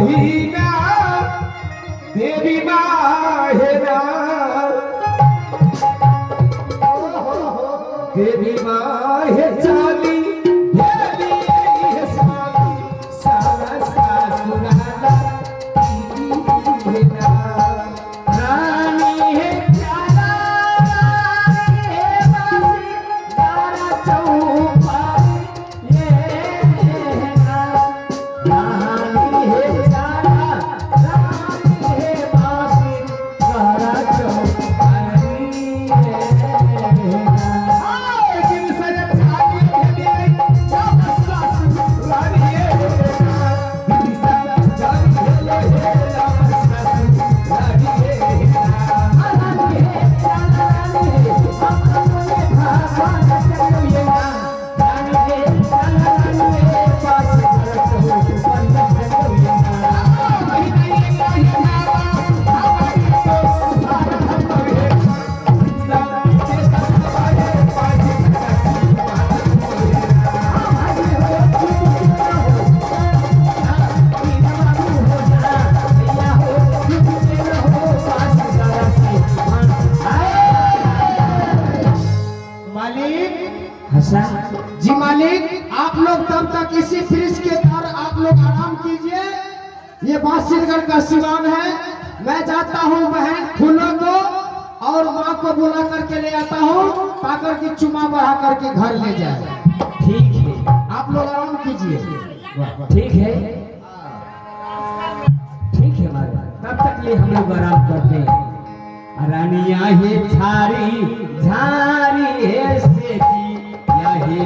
महीना देवी माहेरा देवी माहे चाली देवी है स्वामी सारा सासुराला है ना रानी है प्यारा रानी है बासी तारा चौपाई ये है ना रानी है प्यारा रानी है बासी तारा चौपाई ये है ना जी मालिक, आप लोग तब तक इसी फ्रिज के अंदर आप लोग आराम कीजिए। ये बासिलगढ़ का सिवान है। मैं जाता हूँ बहन फूलों को और माँ को बुला करके ले आता हूँ, पाकर की चुमा बढ़ा करके घर ले जाए। ठीक है, आप लोग आराम कीजिए। ठीक है, ठीक है मालिक, तब तक लिए हम लोग आराम करते हैं। रानिया है झारी झारी है से की यही